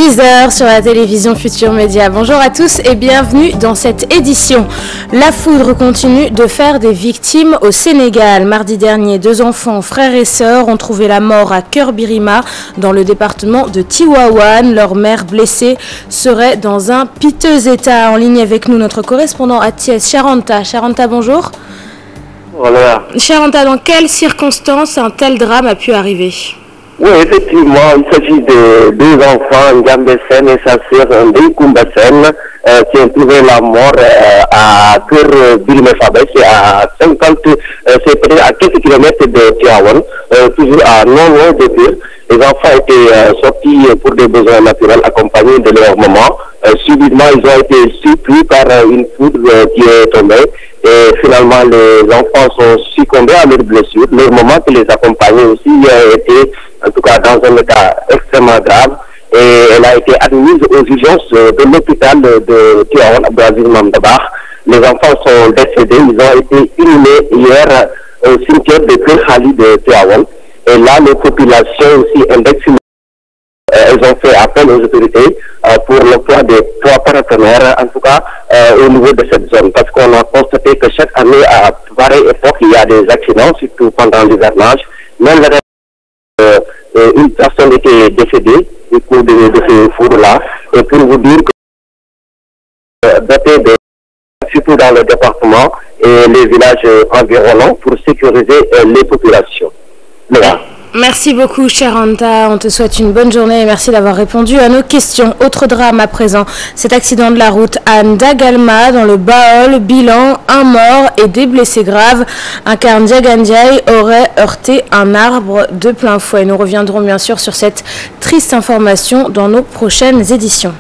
10h sur la télévision Futur Média. Bonjour à tous et bienvenue dans cette édition. La foudre continue de faire des victimes au Sénégal. Mardi dernier, 2 enfants, frères et sœurs, ont trouvé la mort à Keur Birima, dans le département de Tivaouane. Leur mère blessée serait dans un piteux état. En ligne avec nous, notre correspondant à Thiès, Charanta. Charanta, bonjour. Voilà. Charanta, dans quelles circonstances un tel drame a pu arriver? Oui, effectivement, il s'agit de 2 enfants, Ndiambe Sen et sa sœur Ndeye Koumba Sen, qui ont trouvé la mort à Keur Birima, c'est à 50, c'est peut-être à quelques kilomètres de Tivaouane, toujours à non loin de Keur. Les enfants étaient sortis pour des besoins naturels accompagnés de leur maman. Subitement, ils ont été surpris par une foudre qui est tombée. Et finalement, les enfants sont succombés à leurs blessures. Leur maman qui les accompagnait aussi était, en tout cas, dans un état extrêmement grave. Et elle a été admise aux urgences de l'hôpital de Tivaouane, Abdelaziz Mamdabakh. Les enfants sont décédés. Ils ont été inhumés hier au cimetière de Keur Khali de Tivaouane. Et là, les populations aussi indexées. Elles ont fait appel aux autorités pour l'emploi de 3 partenaires, en tout cas au niveau de cette zone. Parce qu'on a constaté que chaque année, à pareille époque, il y a des accidents, surtout pendant l'hivernage. Même une personne était décédée du coup de ce four-là. Et pour vous dire que surtout dans le département et les villages environnants pour sécuriser les populations. Voilà. Merci beaucoup, Charanta. On te souhaite une bonne journée et merci d'avoir répondu à nos questions. Autre drame à présent, cet accident de la route à Ndagalma, dans le Baol. Bilan, 1 mort et des blessés graves. Un car Ndiagandiaï aurait heurté un arbre de plein fouet. Nous reviendrons bien sûr sur cette triste information dans nos prochaines éditions.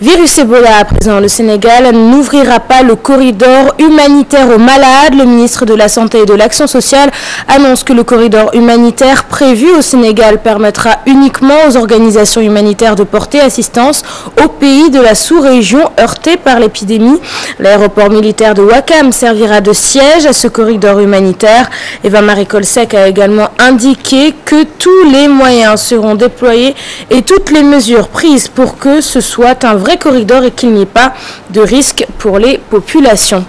Virus Ebola à présent, le Sénégal n'ouvrira pas le corridor humanitaire aux malades. Le ministre de la Santé et de l'Action sociale annonce que le corridor humanitaire prévu au Sénégal permettra uniquement aux organisations humanitaires de porter assistance aux pays de la sous-région heurtés par l'épidémie. L'aéroport militaire de Ouakam servira de siège à ce corridor humanitaire. Eva Marie Colsec a également indiqué que tous les moyens seront déployés et toutes les mesures prises pour que ce soit un vrai corridor et qu'il n'y ait pas de risque pour les populations.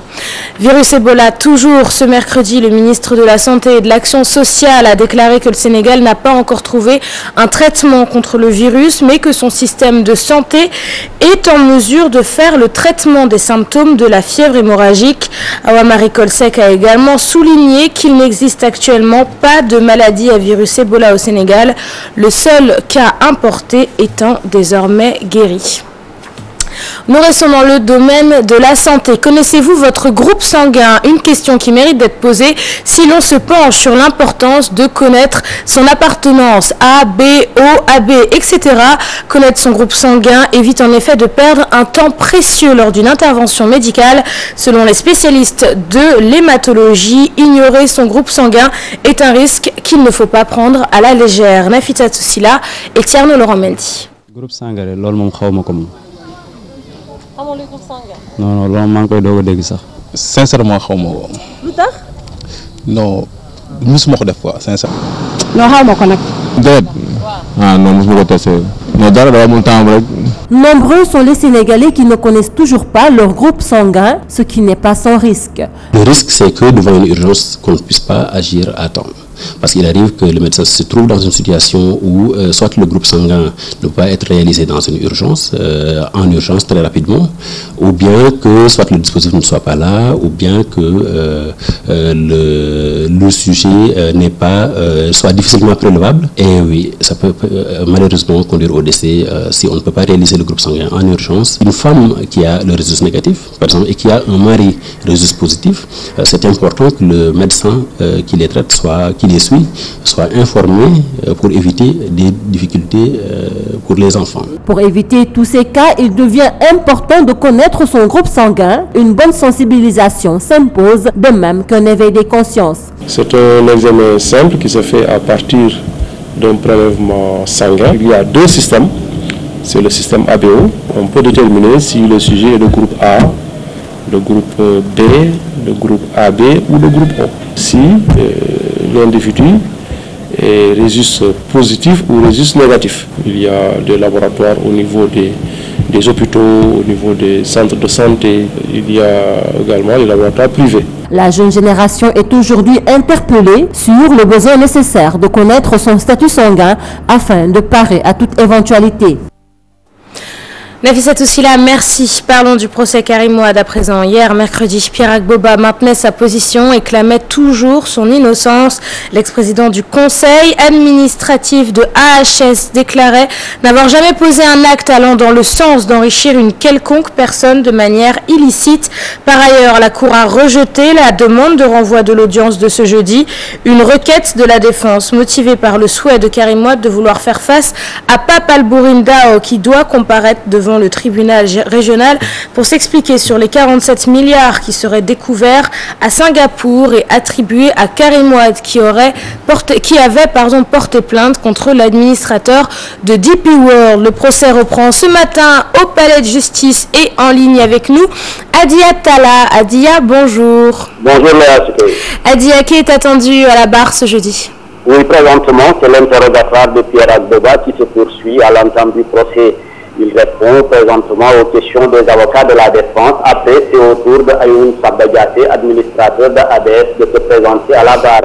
Virus Ebola toujours. Ce mercredi, le ministre de la Santé et de l'Action sociale a déclaré que le Sénégal n'a pas encore trouvé un traitement contre le virus, mais que son système de santé est en mesure de faire le traitement des symptômes de la fièvre hémorragique. Awa Marie Colsec a également souligné qu'il n'existe actuellement pas de maladie à virus Ebola au Sénégal, le seul cas importé étant désormais guéri. Nous restons dans le domaine de la santé. Connaissez-vous votre groupe sanguin? Une question qui mérite d'être posée si l'on se penche sur l'importance de connaître son appartenance A, B, O, AB, etc. Connaître son groupe sanguin évite en effet de perdre un temps précieux lors d'une intervention médicale. Selon les spécialistes de l'hématologie, ignorer son groupe sanguin est un risque qu'il ne faut pas prendre à la légère. Nafita Toussila et Tierno Laurent Mendy. Groupe sanguin, loolu moom xawma ko moom. Amoo le groupe sanguin? Non, loolu maa ngi koy doog a dégg sax. Sincèrement xawma ko. Lu tax? Non, musuma ko def quoi, sincèrement. Non, xawma ko nag. Déet. Ah non, musuma ko testé. Non, dara da amul temps rek. Nombreux sont les Sénégalais qui ne connaissent toujours pas leur groupe sanguin, ce qui n'est pas sans risque. Le risque, c'est que devant une urgence, qu'on ne puisse pas agir à temps. Parce qu'il arrive que le médecin se trouve dans une situation où soit le groupe sanguin ne peut pas être réalisé dans une urgence, en urgence très rapidement, ou bien que soit le dispositif ne soit pas là, ou bien que le sujet n'est pas, soit difficilement prélevable. Et oui, ça peut malheureusement conduire au décès si on ne peut pas réaliser le groupe sanguin en urgence. Une femme qui a le résus négatif, par exemple, et qui a un mari résus positif, c'est important que le médecin qui les traite qui les suit soit informé pour éviter des difficultés pour les enfants. Pour éviter tous ces cas, il devient important de connaître son groupe sanguin. Une bonne sensibilisation s'impose, de même qu'un éveil des consciences. C'est un examen simple qui se fait à partir d'un prélèvement sanguin. Il y a 2 systèmes. C'est le système ABO. On peut déterminer si le sujet est de groupe A, le groupe B, le groupe AB ou le groupe O. Si l'individu et registre positif ou registre négatif. Il y a des laboratoires au niveau des hôpitaux, au niveau des centres de santé. Il y a également les laboratoires privés. La jeune génération est aujourd'hui interpellée sur le besoin nécessaire de connaître son statut sanguin afin de parer à toute éventualité. Nafissatou Sylla, merci. Parlons du procès Karim Wade à présent. Hier, mercredi, Pierre Agboba maintenait sa position et clamait toujours son innocence. L'ex-président du conseil administratif de AHS déclarait n'avoir jamais posé un acte allant dans le sens d'enrichir une quelconque personne de manière illicite. Par ailleurs, la Cour a rejeté la demande de renvoi de l'audience de ce jeudi. Une requête de la défense motivée par le souhait de Karim Wade de vouloir faire face à Pape Albouri Ndao qui doit comparaître devant le tribunal régional pour s'expliquer sur les 47 milliards qui seraient découverts à Singapour et attribués à Karim Wade qui avait porté plainte contre l'administrateur de DP World. Le procès reprend ce matin au palais de justice et en ligne avec nous Adia Talla. Adia, bonjour. Bonjour Léa. Adia, qui est attendu à la barre ce jeudi? Oui, présentement, c'est l'interrogatoire de Pierre Agboba qui se poursuit à l'entame du procès. Il répond présentement aux questions des avocats de la défense. Après, c'est au tour d'Ayoun Sabagate, administrateur de ADS, de se présenter à la barre.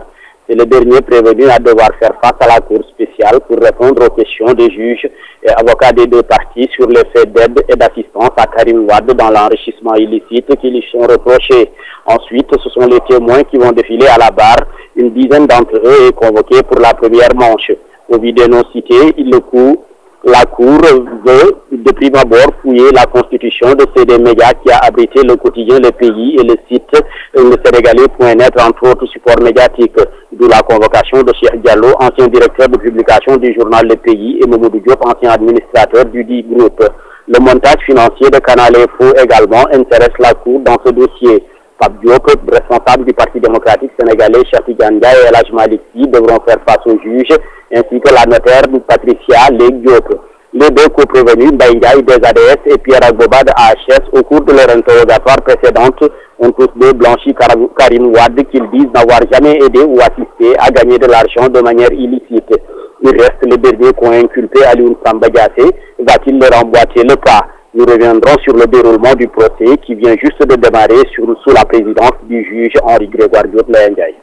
C'est le dernier prévenu à devoir faire face à la Cour spéciale pour répondre aux questions des juges et avocats des deux parties sur les faits d'aide et d'assistance à Karim Wade dans l'enrichissement illicite qui lui sont reprochés. Ensuite, ce sont les témoins qui vont défiler à la barre. Une dizaine d'entre eux est convoquée pour la première manche. Au vu des noms cités, la Cour veut de prime abord fouiller la constitution de CD Média qui a abrité le quotidien Le Pays et le site lesénégalais.net entre autres supports médiatiques. D'où la convocation de Cheikh Diallo, ancien directeur de publication du journal Le Pays, et Mamadou Diop, ancien administrateur du dit groupe. Le montage financier de Canal Info également intéresse la Cour dans ce dossier. Pape Diop, responsable du Parti démocratique sénégalais, Cheikh Tidiane Ndiaye et El Hadj Malick Sy devront faire face au juge, ainsi que la notaire Patricia Lek Diop. Les deux co-prévenus, Mbaye Ndiaye des ADS et Pierre Agboba de AHS, au cours de leur interrogatoire précédente, ont tous deux blanchi Karim Wade qu'ils disent n'avoir jamais aidé ou assisté à gagner de l'argent de manière illicite. Il reste le dernier qu'ont inculpé Alioune Samba Diassé. Va-t-il leur emboîter le pas? Nous reviendrons sur le déroulement du procès qui vient juste de démarrer sous la présidence du juge Henri Grégoire Diop Ndiaye.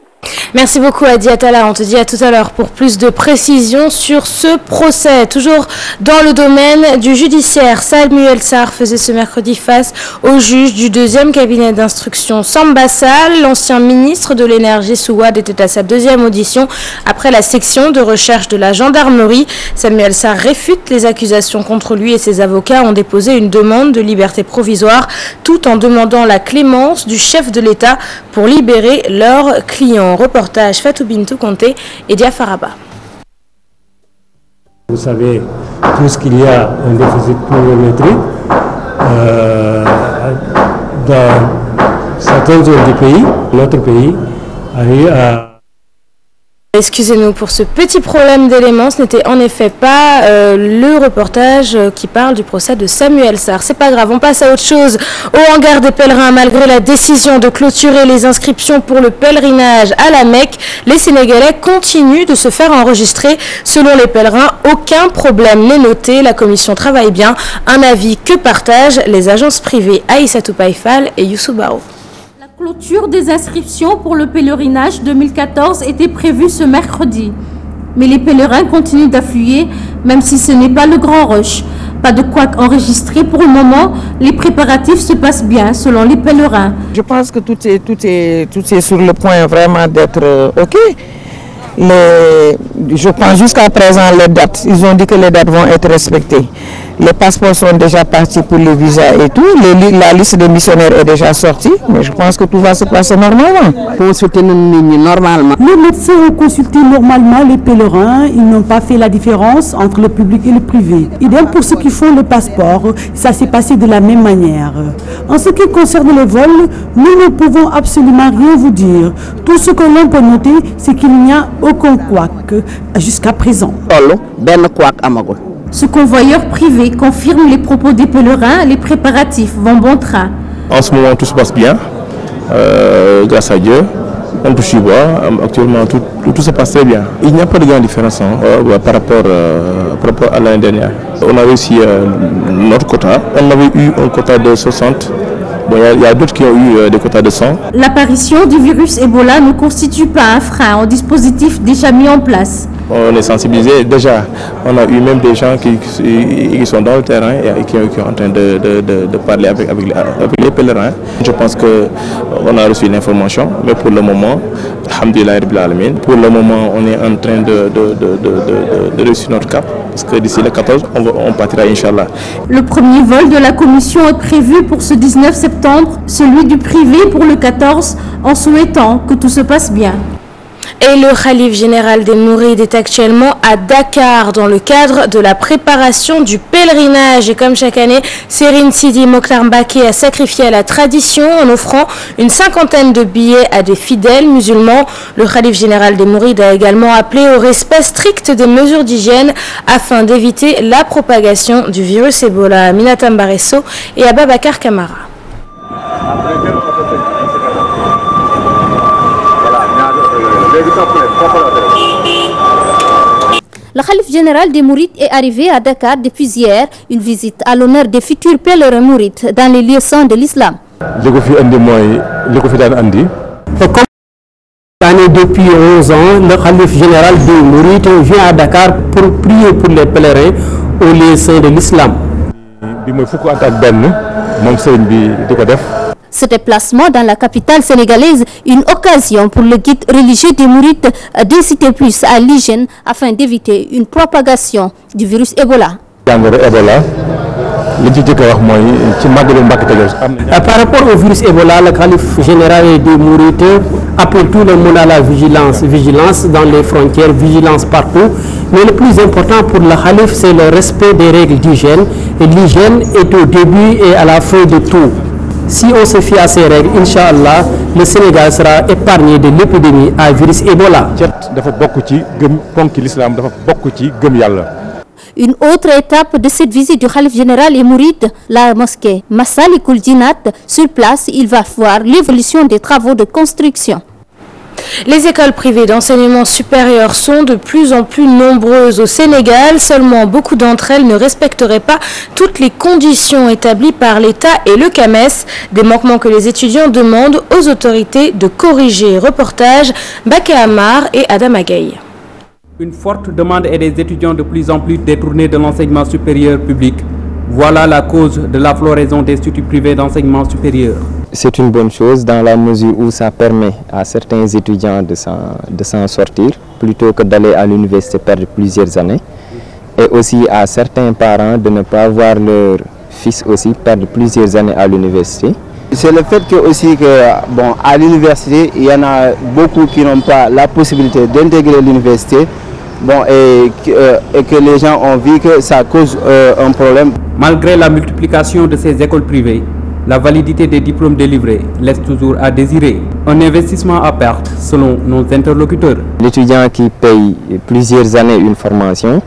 Merci beaucoup Adia Talla, on te dit à tout à l'heure pour plus de précisions sur ce procès. Toujours dans le domaine du judiciaire, Samuel Sarr faisait ce mercredi face au juge du deuxième cabinet d'instruction Samba Sall. L'ancien ministre de l'énergie sous Wade était à sa deuxième audition après la section de recherche de la gendarmerie. Samuel Sarr réfute les accusations contre lui et ses avocats ont déposé une demande de liberté provisoire tout en demandant la clémence du chef de l'État pour libérer leurs clients. Reportage Fatou Bintou Conté et Diafaraba. Vous savez tous qu'il y a un déficit pluviométrique dans certaines zones du pays. Notre pays arrive à... Excusez-nous pour ce petit problème d'éléments, ce n'était en effet pas le reportage qui parle du procès de Samuel Sarr. C'est pas grave, on passe à autre chose. Au hangar des pèlerins, malgré la décision de clôturer les inscriptions pour le pèlerinage à la Mecque, les Sénégalais continuent de se faire enregistrer. Selon les pèlerins, aucun problème n'est noté. La commission travaille bien. Un avis que partagent les agences privées Aïssatou Païfal et Youssou Bao. La clôture des inscriptions pour le pèlerinage 2014 était prévue ce mercredi. Mais les pèlerins continuent d'affluer, même si ce n'est pas le grand rush. Pas de quoi enregistrer pour le moment. Les préparatifs se passent bien, selon les pèlerins. Je pense que tout est sur le point vraiment d'être OK. Je pense jusqu'à présent les dates. Ils ont dit que les dates vont être respectées. Les passeports sont déjà partis pour les visas et tout. La liste des missionnaires est déjà sortie. Mais je pense que tout va se passer normalement. Consulter normalement. Les médecins ont consulté normalement les pèlerins. Ils n'ont pas fait la différence entre le public et le privé. Idem pour ceux qui font le passeport. Ça s'est passé de la même manière. En ce qui concerne les vols, nous ne pouvons absolument rien vous dire. Tout ce que l'on peut noter, c'est qu'il n'y a aucun couac jusqu'à présent. Ce convoyeur privé confirme les propos des pèlerins. Les préparatifs vont bon train. En ce moment, tout se passe bien, grâce à Dieu. on touche du bois. Actuellement, tout se passe très bien. Il n'y a pas de grande différence par rapport à l'année dernière. On a réussi notre quota. On avait eu un quota de 60. Bon, il y a d'autres qui ont eu des quotas de 100. L'apparition du virus Ebola ne constitue pas un frein au dispositif déjà mis en place. On est sensibilisé. Déjà, on a eu même des gens qui sont dans le terrain et qui sont en train de parler avec les pèlerins. Je pense qu'on a reçu l'information, mais pour le moment, alhamdoulilah rabbil alamin, pour le moment, on est en train de réussir notre cap. Parce que d'ici le 14, on partira, Inch'Allah. Le premier vol de la commission est prévu pour ce 19 septembre, celui du privé pour le 14, en souhaitant que tout se passe bien. Et le Khalife général des Mourides est actuellement à Dakar dans le cadre de la préparation du pèlerinage. Et comme chaque année, Serigne Sidi Mokhtar Mbacké a sacrifié à la tradition en offrant une 50aine de billets à des fidèles musulmans. Le Khalife général des Mourides a également appelé au respect strict des mesures d'hygiène afin d'éviter la propagation du virus Ebola. Aminata Mbaresso et Ababakar Kamara. Le Khalife général des Mourides est arrivé à Dakar depuis hier, une visite à l'honneur des futurs pèlerins mourides dans les lieux saints de l'islam. Depuis 11 ans, le Khalife général des Mourides vient à Dakar pour prier pour les pèlerins aux lieux saints de l'islam. Ce déplacement dans la capitale sénégalaise, une occasion pour le guide religieux des Mourides d'inciter plus à l'hygiène afin d'éviter une propagation du virus Ebola. Par rapport au virus Ebola, le Khalife général des Mourides appelle tout le monde à la vigilance. Vigilance dans les frontières, vigilance partout. Mais le plus important pour le Khalife, c'est le respect des règles d'hygiène. Et l'hygiène est au début et à la fin de tout. Si on se fie à ces règles, Inch'Allah, le Sénégal sera épargné de l'épidémie à virus Ebola. Une autre étape de cette visite du Khalife général et mouride, la mosquée Massalikul Jinat. Sur place, il va voir l'évolution des travaux de construction. Les écoles privées d'enseignement supérieur sont de plus en plus nombreuses au Sénégal. Seulement, beaucoup d'entre elles ne respecteraient pas toutes les conditions établies par l'État et le CAMES. Des manquements que les étudiants demandent aux autorités de corriger. Reportage Baké Amar et Adam Agaï. Une forte demande est des étudiants de plus en plus détournés de l'enseignement supérieur public. Voilà la cause de la floraison des instituts privés d'enseignement supérieur. C'est une bonne chose dans la mesure où ça permet à certains étudiants de s'en sortir plutôt que d'aller à l'université perdre plusieurs années. Et aussi à certains parents de ne pas voir leur fils aussi perdre plusieurs années à l'université. C'est le fait que aussi à l'université, il y en a beaucoup qui n'ont pas la possibilité d'intégrer l'université. Et que les gens ont vu que ça cause un problème. Malgré la multiplication de ces écoles privées, la validité des diplômes délivrés laisse toujours à désirer. Un investissement à perte selon nos interlocuteurs. L'étudiant qui paye plusieurs années une formation,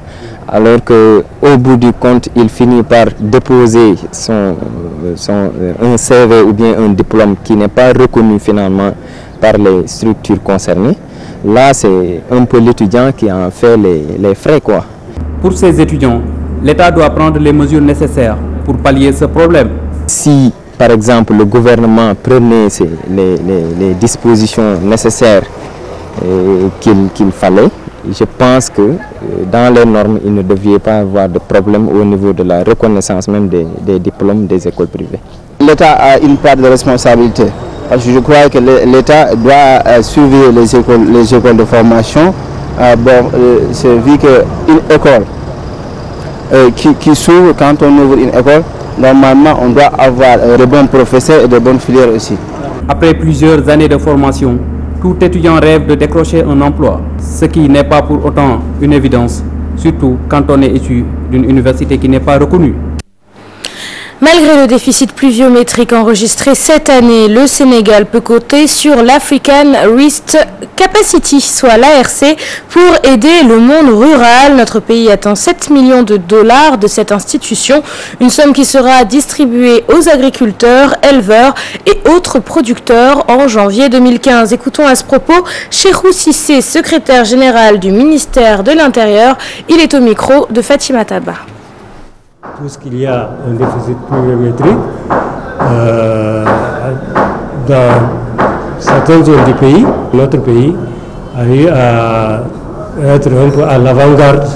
alors qu'au bout du compte, il finit par déposer un CV ou bien un diplôme qui n'est pas reconnu finalement par les structures concernées. Là, c'est un peu l'étudiant qui en fait les frais, quoi. Pour ces étudiants, l'État doit prendre les mesures nécessaires pour pallier ce problème. Si, par exemple, le gouvernement prenait les dispositions nécessaires qu'il fallait, je pense que dans les normes, il ne devait pas avoir de problème au niveau de la reconnaissance même des diplômes des écoles privées. L'État a une part de responsabilité. Parce que je crois que l'État doit suivre les écoles de formation. C'est vu qu'une école qui s'ouvre, quand on ouvre une école, normalement on doit avoir de bons professeurs et de bonnes filières aussi. Après plusieurs années de formation, tout étudiant rêve de décrocher un emploi, ce qui n'est pas pour autant une évidence, surtout quand on est issu d'une université qui n'est pas reconnue. Malgré le déficit pluviométrique enregistré cette année, le Sénégal peut compter sur l'African Risk Capacity, soit l'ARC, pour aider le monde rural. Notre pays attend 7 millions de dollars de cette institution, une somme qui sera distribuée aux agriculteurs, éleveurs et autres producteurs en janvier 2015. Écoutons à ce propos Cheikhou Cissé, secrétaire général du ministère de l'Intérieur. Il est au micro de Fatima Taba. Puisqu'il y a un déficit pluviométrique dans certaines zones du pays, notre pays a eu à être un peu à l'avant-garde,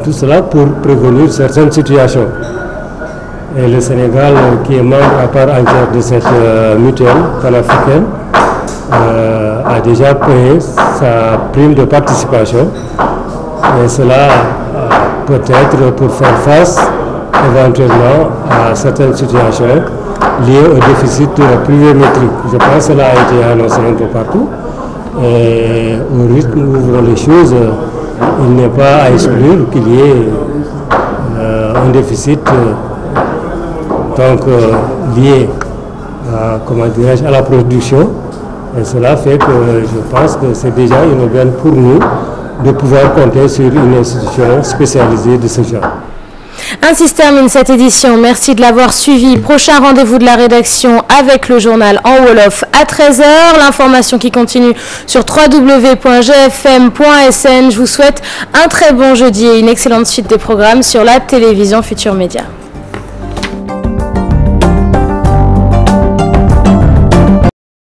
tout cela pour prévenir certaines situations. Et le Sénégal, qui est membre à part entière de cette mutuelle panafricaine, a déjà payé sa prime de participation. Et cela peut être pour faire face éventuellement à certaines situations liées au déficit pluviométrique. Je pense que cela a été annoncé un peu partout. Et au rythme où vont les choses, il n'est pas à exclure qu'il y ait un déficit lié à la production. Et cela fait que je pense que c'est déjà une aubaine pour nous de pouvoir compter sur une institution spécialisée de ce genre. Ainsi se termine cette édition. Merci de l'avoir suivi. Prochain rendez-vous de la rédaction avec le journal en Wolof à 13h. L'information qui continue sur www.gfm.sn. Je vous souhaite un très bon jeudi et une excellente suite des programmes sur la télévision Futur Média.